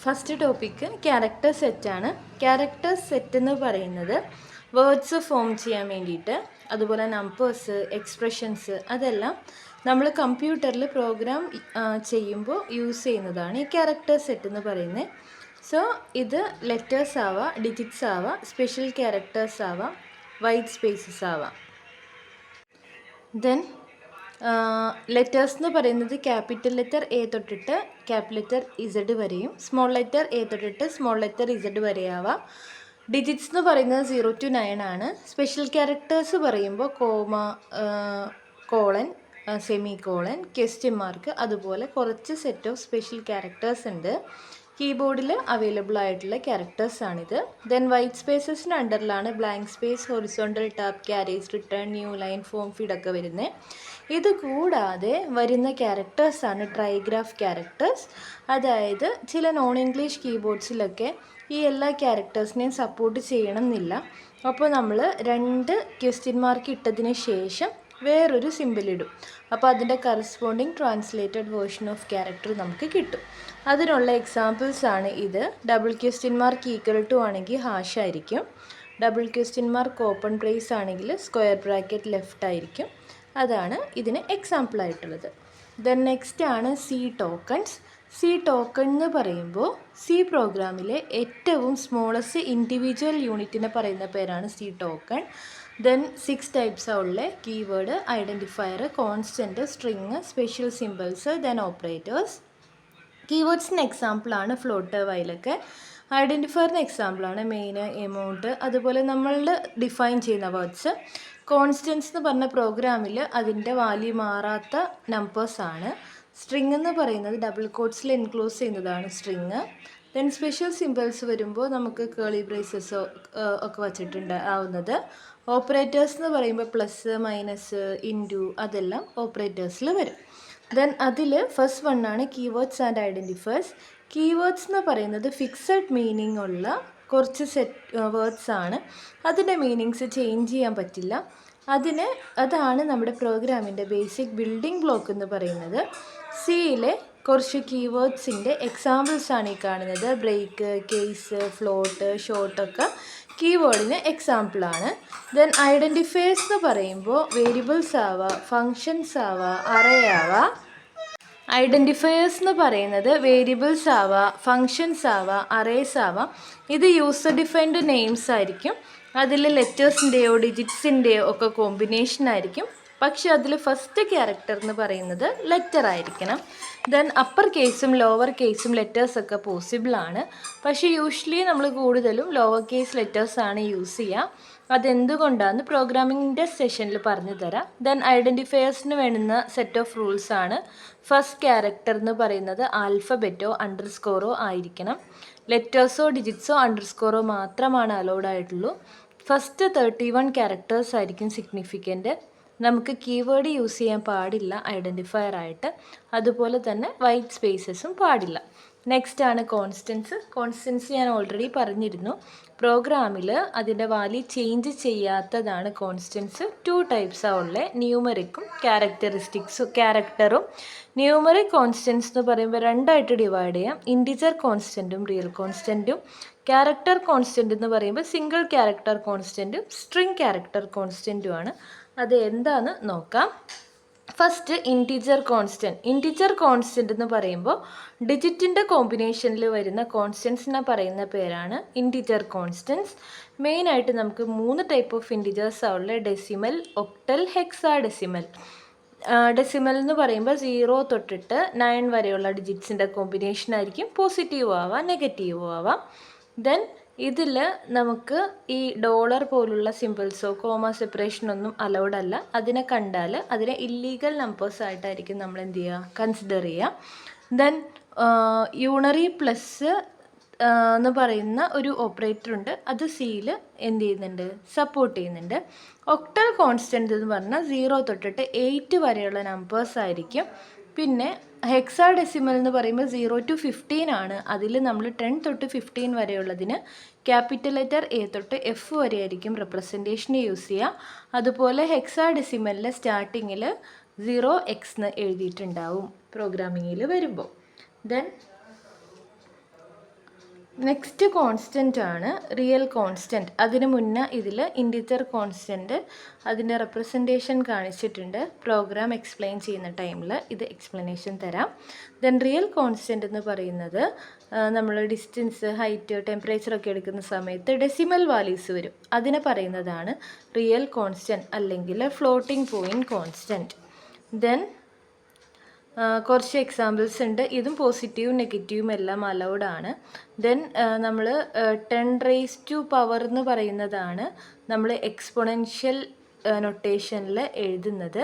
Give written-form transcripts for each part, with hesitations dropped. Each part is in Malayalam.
ഫസ്റ്റ് ടോപ്പിക്ക് ക്യാരക്ടർ സെറ്റാണ്. ക്യാരക്ടർ സെറ്റ് എന്ന് പറയുന്നത് വേർഡ്സ് ഫോം ചെയ്യാൻ വേണ്ടിയിട്ട്, അതുപോലെ നമ്പേഴ്സ്, എക്സ്പ്രഷൻസ്, അതെല്ലാം നമ്മൾ കമ്പ്യൂട്ടറിൽ പ്രോഗ്രാം ചെയ്യുമ്പോൾ യൂസ് ചെയ്യുന്നതാണ് ഈ ക്യാരക്ടർ സെറ്റ് എന്ന് പറയുന്നത്. സോ ഇത് ലെറ്റേഴ്സ് ആവാം, ഡിജിറ്റ്സ് ആവാം, സ്പെഷ്യൽ ക്യാരക്ടേഴ്സ് ആവാം, വൈറ്റ് സ്പേസസ് ആവാം. ദെൻ ലെറ്റേഴ്സ് എന്ന് പറയുന്നത് ക്യാപിറ്റൽ ലെറ്റർ എ തൊട്ടിട്ട് ക്യാപിറ്റൽ ലെറ്റർ ഇസഡ് വരെയും, സ്മോൾ ലെറ്റർ എ തൊട്ടിട്ട് സ്മോൾ ലെറ്റർ ഇസഡ് വരെയാവാം. ഡിജിറ്റ്സ് എന്ന് പറയുന്നത് 0 to 9 ആണ്. സ്പെഷ്യൽ ക്യാരക്ടേഴ്സ് പറയുമ്പോൾ comma, colon, semi colon, question mark, അതുപോലെ കുറച്ച് സെറ്റ് ഓഫ് സ്പെഷ്യൽ ക്യാരക്ടേഴ്സ് ഉണ്ട്. കീബോർഡിൽ അവൈലബിൾ ആയിട്ടുള്ള ക്യാരക്ടേഴ്സാണിത്. ദെൻ വൈറ്റ് സ്പേസസിന് അണ്ടറിലാണ് blank space, horizontal tab, carriage, return, new line, form ഫീഡൊക്കെ വരുന്നത്. ഇത് കൂടാതെ വരുന്ന ക്യാരക്ടേഴ്സാണ് ട്രൈഗ്രാഫ് ക്യാരക്ടേഴ്സ്. അതായത് ചില നോൺ ഇംഗ്ലീഷ് കീബോർഡ്സിലൊക്കെ ഈ എല്ലാ ക്യാരക്ടേഴ്സിനെയും സപ്പോർട്ട് ചെയ്യണം എന്നില്ല. അപ്പോൾ നമ്മൾ 2 ക്വസ്റ്റ്യൻ മാർക്ക് ഇട്ടതിന് ശേഷം വേറൊരു സിമ്പിൾ ഇടും. അപ്പോൾ അതിൻ്റെ corresponding translated version of character നമുക്ക് കിട്ടും. അതിനുള്ള എക്സാമ്പിൾസ് ആണ് ഇത്. Double question mark equal to ആണെങ്കിൽ ഹാഷ് ആയിരിക്കും. Double question mark open brace ആണെങ്കിൽ സ്ക്വയർ ബ്രാക്കറ്റ് ലെഫ്റ്റ് ആയിരിക്കും. അതാണ് ഇതിന് എക്സാമ്പിൾ ആയിട്ടുള്ളത്. ദെൻ നെക്സ്റ്റ് ആണ് സി ടോക്കൺസ്. സി ടോക്കൺ എന്ന് പറയുമ്പോൾ സി പ്രോഗ്രാമിലെ ഏറ്റവും സ്മോളസ്റ്റ് ഇൻഡിവിജ്വൽ യൂണിറ്റിനെ പറയുന്ന പേരാണ് സി ടോക്കൺ. ദെൻ 6 ടൈപ്സാണ് ഉള്ളത്: keyword, identifier, constant, string, special symbols, then operators. കീവേഡ്സിന് എക്സാമ്പിളാണ് ഫ്ലോട്ട്, വൈലൊക്കെ. ഐഡൻറ്റിഫയറിന് എക്സാമ്പിളാണ് മെയിൻ, എമൗണ്ട്, അതുപോലെ നമ്മൾ ഡിഫൈൻ ചെയ്യുന്ന വേർഡ്സ്. കോൺസ്റ്റൻസ് എന്ന് പറഞ്ഞ പ്രോഗ്രാമിൽ അതിൻ്റെ വാല്യൂ മാറാത്ത നമ്പേഴ്സാണ്. സ്ട്രിങ് എന്ന് പറയുന്നത് ഡബിൾ കോട്ട്സിൽ എൻക്ലോസ് ചെയ്യുന്നതാണ് സ്ട്രിങ്. ദെൻ സ്പെഷ്യൽ സിമ്പിൾസ് വരുമ്പോൾ നമുക്ക് കേളി ബ്രേസസോ ഒക്കെ വച്ചിട്ടുണ്ട് ആവുന്നത്. ഓപ്പറേറ്റേഴ്സ് എന്ന് പറയുമ്പോൾ പ്ലസ്, മൈനസ്, ഇൻറ്റു, അതെല്ലാം ഓപ്പറേറ്റേഴ്സിൽ വരും. ദെൻ അതിൽ ഫസ്റ്റ് വണ്ണാണ് കീവേഡ്സ് ആൻഡ് ഐഡൻറ്റിഫയേഴ്സ്. കീവേഡ്സ് എന്ന് പറയുന്നത് ഫിക്സഡ് മീനിങ് ഉള്ള കുറച്ച് സെറ്റ് വേർഡ്സ് ആണ്. അതിൻ്റെ മീനിങ്സ് ചേഞ്ച് ചെയ്യാൻ പറ്റില്ല. അതാണ് നമ്മുടെ പ്രോഗ്രാമിൻ്റെ ബേസിക് ബിൽഡിംഗ് ബ്ലോക്ക് എന്ന് പറയുന്നത്. സിയിലെ കുറച്ച് കീവേഡ്സിൻ്റെ എക്സാമ്പിൾസാണ് ഈ കാണുന്നത്. ബ്രേക്ക്, കേസ്, ഫ്ലോട്ട്, ഷോർട്ടൊക്കെ കീവേഡിന് എക്സാമ്പിളാണ്. ദെൻ ഐഡൻറ്റിഫയേഴ്സ് എന്ന് പറയുമ്പോൾ വേരിയബിൾസ് ആവാം, ഫങ്ഷൻസ് ആവാം, അറേ ആവാം. ഐഡൻറ്റിഫയേഴ്സ് എന്ന് പറയുന്നത് വേരിയബിൾസ് ആവാം, ഫങ്ഷൻസ് ആവാം, അറേസ് ആവാം. ഇത് യൂസർ ഡിഫൈൻഡ് നെയിംസ് ആയിരിക്കും. അതിൽ ലെറ്റേഴ്സിൻ്റെയോ ഡിജിറ്റ്സിൻ്റെയോ ഒക്കെ കോമ്പിനേഷൻ ആയിരിക്കും. പക്ഷെ അതിൽ ഫസ്റ്റ് ക്യാരക്ടർ എന്ന് പറയുന്നത് ലെറ്റർ ആയിരിക്കണം. ദെൻ അപ്പർ കേസും ലോവർ കേസും ലെറ്റേഴ്സൊക്കെ പോസിബിളാണ്. പക്ഷേ യൂഷ്വലി നമ്മൾ കൂടുതലും ലോവർ കേസ് ലെറ്റേഴ്സാണ് യൂസ് ചെയ്യുക. അതെന്തുകൊണ്ടാണെന്ന് പ്രോഗ്രാമിങ്ങിൻ്റെ സെഷനിൽ പറഞ്ഞു തരാം. ദെൻ ഐഡൻറ്റിഫയേഴ്സിന് വേണ്ടുന്ന സെറ്റ് ഓഫ് റൂൾസ് ആണ്. ഫസ്റ്റ് ക്യാരക്ടർ എന്ന് പറയുന്നത് ആൽഫബെറ്റോ അണ്ടർസ്കോറോ ആയിരിക്കണം. ലെറ്റേഴ്സോ ഡിജിറ്റ്സോ അണ്ടർസ്കോറോ മാത്രമാണ് അലൗഡ് ആയിട്ടുള്ളൂ. ഫസ്റ്റ് 31 ക്യാരക്ടേഴ്സ് ആയിരിക്കും സിഗ്നിഫിക്കൻ്റ്. നമുക്ക് കീവേഡ് യൂസ് ചെയ്യാൻ പാടില്ല ഐഡൻറ്റിഫയർ ആയിട്ട്. അതുപോലെ തന്നെ വൈറ്റ് സ്പേസസും പാടില്ല. നെക്സ്റ്റ് ആണ് കോൺസ്റ്റൻസ്. കോൺസ്റ്റൻസ് ഞാൻ ഓൾറെഡി പറഞ്ഞിരുന്നു. പ്രോഗ്രാമിൽ അതിൻ്റെ വാല്യൂ ചേഞ്ച് ചെയ്യാത്തതാണ് കോൺസ്റ്റൻസ്. 2 ടൈപ്സാണ് ഉള്ളത്: ന്യൂമറിക്കും ക്യാരക്ടറും. ന്യൂമറിക് കോൺസ്റ്റൻസ് എന്ന് പറയുമ്പോൾ 2 ആയിട്ട് ഡിവൈഡ് ചെയ്യാം: ഇൻറ്റിജർ കോൺസ്റ്റൻറ്റും റിയൽ കോൺസ്റ്റൻറ്റും. ക്യാരക്ടർ കോൺസ്റ്റൻറ്റ് എന്ന് പറയുമ്പോൾ സിംഗിൾ ക്യാരക്ടർ കോൺസ്റ്റൻറ്റും സ്ട്രിങ് ക്യാരക്ടർ കോൺസ്റ്റൻറ്റുമാണ്. അത് എന്താണെന്ന് നോക്കാം. First integer constant. Integer constant എന്ന് പറയുമ്പോൾ ഡിജിറ്റിൻ്റെ കോമ്പിനേഷനിൽ വരുന്ന കോൺസ്റ്റൻസിനെ പറയുന്ന പേരാണ് ഇൻറ്റിജർ കോൺസ്റ്റൻസ്. മെയിനായിട്ട് നമുക്ക് 3 ടൈപ്പ് ഓഫ് ഇൻറ്റിജേഴ്സാണ് ഉള്ളത്: ഡെസിമൽ, ഒക്ടൽ, ഹെക്സാഡെസിമൽ. ഡെസിമൽ എന്ന് പറയുമ്പോൾ 0 തൊട്ടിട്ട് 9 വരെയുള്ള ഡിജിറ്റ്സിൻ്റെ കോമ്പിനേഷൻ ആയിരിക്കും. പോസിറ്റീവ് ആവാം, നെഗറ്റീവ് ആവാം. ദെൻ ഇതിൽ നമുക്ക് ഈ ഡോളർ പോലുള്ള സിമ്പിൾസോ കോമ സെപ്പറേഷനൊന്നും അലൗഡ് അല്ല. അതിനെ കണ്ടാൽ അതിനെ ഇല്ലീഗൽ നമ്പേഴ്സ് ആയിട്ടായിരിക്കും നമ്മൾ എന്ത് ചെയ്യുക, കൺസിഡർ ചെയ്യുക. ദെൻ യൂണറി പ്ലസ് എന്ന് പറയുന്ന ഒരു ഓപ്പറേറ്റർ ഉണ്ട്. അത് സിയിൽ എന്ത് ചെയ്യുന്നുണ്ട്, സപ്പോർട്ട് ചെയ്യുന്നുണ്ട്. ഒക്ടൽ കോൺസ്റ്റൻറ്റ് എന്ന് പറഞ്ഞാൽ 0 തൊട്ടിട്ട് 8 വരെയുള്ള നമ്പേഴ്സ് ആയിരിക്കും. പിന്നെ ഹെക്സാഡെസിമൽ എന്ന് പറയുമ്പോൾ 0 to 15 ആണ്. അതിൽ നമ്മൾ 10 തൊട്ട് 15 വരെയുള്ളതിന് ക്യാപിറ്റൽ ലെറ്റർ എ തൊട്ട് എഫ് വരെ ആയിരിക്കും റെപ്രസെൻറ്റേഷന് യൂസ് ചെയ്യുക. അതുപോലെ ഹെക്സാഡെസിമലിലെ സ്റ്റാർട്ടിങ്ങിൽ 0x എന്ന് എഴുതിയിട്ടുണ്ടാവും പ്രോഗ്രാമിങ്ങിൽ വരുമ്പോൾ. ദെൻ നെക്സ്റ്റ് കോൺസ്റ്റൻ്റ് ആണ് റിയൽ കോൺസ്റ്റൻറ്റ്. അതിന് മുന്നേ ഇതിൽ ഇൻഡിജർ കോൺസ്റ്റൻറ്റ് അതിൻ്റെ റെപ്രസെൻറ്റേഷൻ കാണിച്ചിട്ടുണ്ട്. പ്രോഗ്രാം എക്സ്പ്ലെയിൻ ചെയ്യുന്ന ടൈമിൽ ഇത് എക്സ്പ്ലനേഷൻ തരാം. ദെൻ റിയൽ കോൺസ്റ്റൻറ്റ് എന്ന് പറയുന്നത് നമ്മൾ ഡിസ്റ്റൻസ്, ഹൈറ്റ്, ടെമ്പറേച്ചറൊക്കെ എടുക്കുന്ന സമയത്ത് ഡെസിമൽ വാല്യൂസ് വരും. അതിനെ പറയുന്നതാണ് റിയൽ കോൺസ്റ്റൻറ്റ് അല്ലെങ്കിൽ ഫ്ലോട്ടിംഗ് പോയിൻറ്റ് കോൺസ്റ്റൻറ്റ്. ദെൻ കുറച്ച് എക്സാമ്പിൾസ് ഉണ്ട്. ഇതും പോസിറ്റീവും നെഗറ്റീവും എല്ലാം അലൗഡ് ആണ്. ദെൻ നമ്മൾ 10⁻⁴ എന്ന് പറയുന്നതാണ് നമ്മൾ എക്സ്പൊണൻഷ്യൽ നൊട്ടേഷനിൽ എഴുതുന്നത്.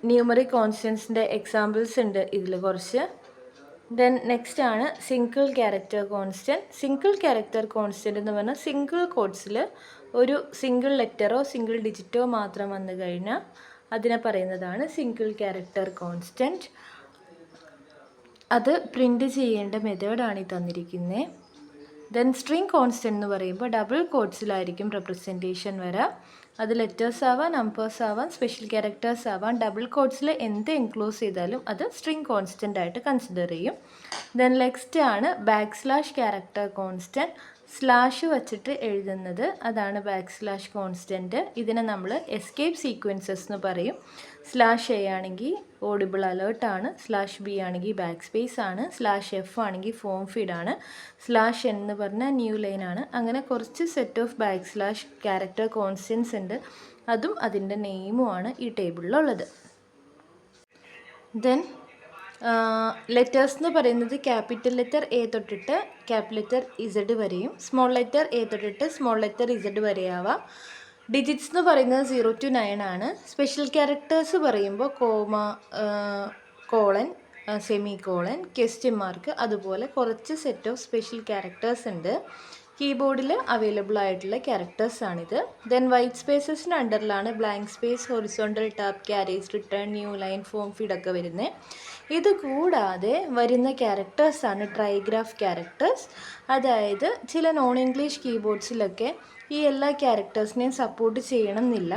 ന്യൂമറിക് കോൺസ്റ്റൻസിൻ്റെ എക്സാമ്പിൾസ് ഉണ്ട് ഇതിൽ കുറച്ച്. ദെൻ നെക്സ്റ്റ് ആണ് single character constant. Single character constant എന്ന് പറഞ്ഞാൽ സിംഗിൾ കോഡ്സിൽ ഒരു സിംഗിൾ ലെറ്ററോ സിംഗിൾ ഡിജിറ്റോ മാത്രം വന്നു കഴിഞ്ഞാൽ അതിനെ പറയുന്നതാണ് സിംഗിൾ ക്യാരക്ടർ കോൺസ്റ്റൻറ്റ്. അത് പ്രിൻ്റ് ചെയ്യേണ്ട മെത്തേഡാണ് ഈ തന്നിരിക്കുന്നത്. ദെൻ സ്ട്രിങ് കോൺസ്റ്റൻറ്റ് എന്ന് പറയുമ്പോൾ ഡബിൾ കോഡ്സിലായിരിക്കും റെപ്രസെൻറ്റേഷൻ വരിക. അത് ലെറ്റേഴ്സ് ആവാം, നമ്പേഴ്സ് ആവാം, സ്പെഷ്യൽ ക്യാരക്ടേഴ്സ് ആവാം. ഡബിൾ കോഡ്സിൽ എന്ത് എൻക്ലോസ് ചെയ്താലും അത് സ്ട്രിങ് കോൺസ്റ്റൻ്റ് ആയിട്ട് കൺസിഡർ ചെയ്യും. ദെൻ നെക്സ്റ്റ് ആണ് / ക്യാരക്ടർ കോൺസ്റ്റൻറ്റ്. സ്ലാഷ് വച്ചിട്ട് എഴുതുന്നത് അതാണ് / കോൺസ്റ്റൻറ്റ്. ഇതിനെ നമ്മൾ എസ്കേപ്പ് സീക്വൻസസ് എന്ന് പറയും. /A ആണെങ്കിൽ ഓഡിബിൾ അലേർട്ടാണ്, /B ആണെങ്കിൽ ബാക്ക് സ്പേസ് ആണ്, /F ആണെങ്കിൽ ഫോം ഫീഡ് ആണ്, /N എന്ന് പറഞ്ഞാൽ ന്യൂ ലൈൻ ആണ്. അങ്ങനെ കുറച്ച് സെറ്റ് ഓഫ് / ക്യാരക്ടർ കോൺസ്റ്റൻസ് ഉണ്ട്. അതും അതിൻ്റെ നെയിമുമാണ് ഈ ടേബിളിലുള്ളത്. ദെൻ ലെറ്റേഴ്സ് എന്ന് പറയുന്നത് ക്യാപിറ്റൽ ലെറ്റർ എ തൊട്ടിട്ട് ക്യാപിറ്റൽ ലെറ്റർ ഇസഡ് വരെയും സ്മോൾ ലെറ്റർ എ തൊട്ടിട്ട് സ്മോൾ ലെറ്റർ ഇസഡ് വരെയാവാം. ഡിജിറ്റ്സ് എന്ന് പറയുന്നത് 0 to 9 ആണ്. സ്പെഷ്യൽ ക്യാരക്ടേഴ്സ് പറയുമ്പോൾ comma, colon, semi colon, question mark, അതുപോലെ കുറച്ച് സെറ്റ് ഓഫ് സ്പെഷ്യൽ ക്യാരക്ടേഴ്സ് ഉണ്ട്. കീബോർഡിൽ അവൈലബിൾ ആയിട്ടുള്ള ക്യാരക്ടേഴ്സാണിത്. ദെൻ വൈറ്റ് സ്പേസസിന് അണ്ടറിലാണ് blank space, horizontal tab, carriage, return, new line, form ഫീഡൊക്കെ വരുന്നത്. ഇത് കൂടാതെ വരുന്ന ക്യാരക്ടേഴ്സാണ് ട്രൈഗ്രാഫ് ക്യാരക്ടേഴ്സ്. അതായത് ചില നോൺ ഇംഗ്ലീഷ് കീബോർഡ്സിലൊക്കെ ഈ എല്ലാ ക്യാരക്ടേഴ്സിനെയും സപ്പോർട്ട് ചെയ്യണം എന്നില്ല.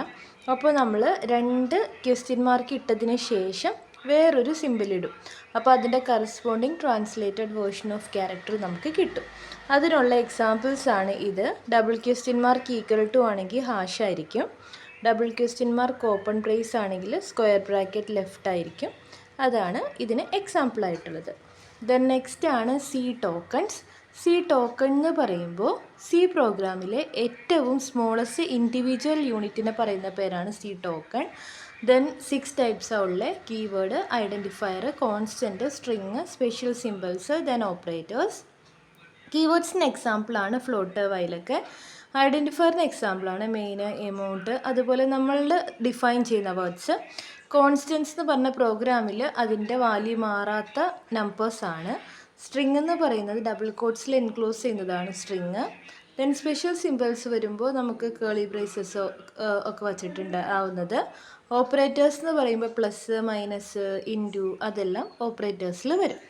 അപ്പോൾ നമ്മൾ 2 ക്വസ്റ്റ്യൻ മാർക്ക് ഇട്ടതിന് ശേഷം വേറൊരു സിമ്പിൾ ഇടും. അപ്പോൾ അതിൻ്റെ corresponding translated version of character നമുക്ക് കിട്ടും. അതിനുള്ള എക്സാമ്പിൾസ് ആണ് ഇത്. Double question mark equal to ആണെങ്കിൽ ഹാഷ് ആയിരിക്കും. Double question mark open brace ആണെങ്കിൽ സ്ക്വയർ ബ്രാക്കറ്റ് ലെഫ്റ്റ് ആയിരിക്കും. അതാണ് ഇതിന് എക്സാമ്പിൾ ആയിട്ടുള്ളത്. ദെൻ നെക്സ്റ്റ് ആണ് സി ടോക്കൺസ്. സി ടോക്കൺ എന്ന് പറയുമ്പോൾ സി പ്രോഗ്രാമിലെ ഏറ്റവും സ്മോളസ്റ്റ് ഇൻഡിവിജ്വൽ യൂണിറ്റിനെ പറയുന്ന പേരാണ് സി ടോക്കൺ. ദെൻ 6 ടൈപ്സ് ഉള്ള keyword, identifier, constant, string, special symbols, then operators. കീവേഡ്സിന് എക്സാമ്പിളാണ് ഫ്ലോട്ട്, വൈലൊക്കെ. ഐഡൻറ്റിഫയറിന് എക്സാമ്പിളാണ് മെയിൻ, എമൗണ്ട്, അതുപോലെ നമ്മൾ ഡിഫൈൻ ചെയ്യുന്ന വേർഡ്സ്. കോൺസ്റ്റൻസ് എന്ന് പറഞ്ഞ പ്രോഗ്രാമിൽ അതിൻ്റെ വാല്യൂ മാറാത്ത നമ്പേഴ്സാണ്. സ്ട്രിങ് എന്ന് പറയുന്നത് ഡബിൾ കോഡ്സിൽ എൻക്ലോസ് ചെയ്യുന്നതാണ് സ്ട്രിങ്. ദെൻ സ്പെഷ്യൽ സിമ്പിൾസ് വരുമ്പോൾ നമുക്ക് കേളി ബ്രേസസോ ഒക്കെ വച്ചിട്ടുണ്ട് ആവുന്നത്. ഓപ്പറേറ്റേഴ്സ് എന്ന് പറയുമ്പോൾ പ്ലസ്, മൈനസ്, ഇൻറ്റു അതെല്ലാം ഓപ്പറേറ്റേഴ്സിൽ വരും.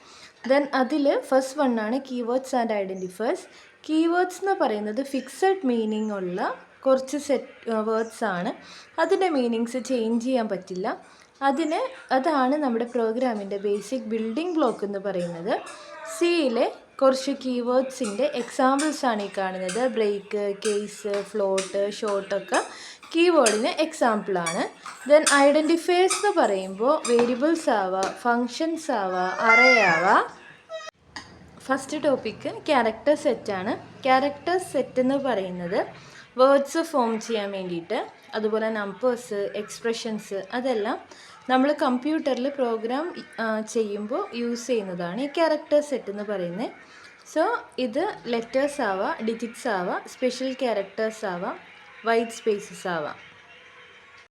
ദെൻ അതിൽ ഫസ്റ്റ് വണ്ണാണ് കീവേഡ്സ് ആൻഡ് ഐഡൻറ്റിഫയേഴ്സ്. കീവേഡ്സ് എന്ന് പറയുന്നത് ഫിക്സഡ് മീനിങ് ഉള്ള കുറച്ച് സെറ്റ് വേർഡ്സ് ആണ്. അതിൻ്റെ മീനിങ്സ് ചേഞ്ച് ചെയ്യാൻ പറ്റില്ല. അതാണ് നമ്മുടെ പ്രോഗ്രാമിൻ്റെ ബേസിക് ബിൽഡിംഗ് ബ്ലോക്ക് എന്ന് പറയുന്നത്. സിയിലെ കുറച്ച് കീവേഡ്സിൻ്റെ എക്സാമ്പിൾസാണ് ഈ കാണുന്നത്. ബ്രേക്ക്, കേസ്, ഫ്ലോട്ട്, ഷോർട്ടൊക്കെ കീവേഡിന് എക്സാമ്പിളാണ്. ദെൻ ഐഡൻറ്റിഫയേഴ്സ് എന്ന് പറയുമ്പോൾ വേരിയബിൾസ് ആവാം, ഫങ്ഷൻസ് ആവാം, അറേ ആവാം. ഫസ്റ്റ് ടോപ്പിക്ക് ക്യാരക്ടർ സെറ്റാണ്. ക്യാരക്ടർ സെറ്റ് എന്ന് പറയുന്നത് വേർഡ്സ് ഫോം ചെയ്യാൻ വേണ്ടിയിട്ട്, അതുപോലെ നമ്പേഴ്സ്, എക്സ്പ്രഷൻസ് അതെല്ലാം നമ്മൾ കമ്പ്യൂട്ടറിൽ പ്രോഗ്രാം ചെയ്യുമ്പോൾ യൂസ് ചെയ്യുന്നതാണ് ഈ ക്യാരക്ടർ സെറ്റ് എന്ന് പറയുന്നത്. സോ ഇത് ലെറ്റേഴ്സ് ആവാം, ഡിജിറ്റ്സ് ആവാം, സ്പെഷ്യൽ ക്യാരക്ടേഴ്സ് ആവാം, വൈറ്റ് സ്പേസസ് ആവാം.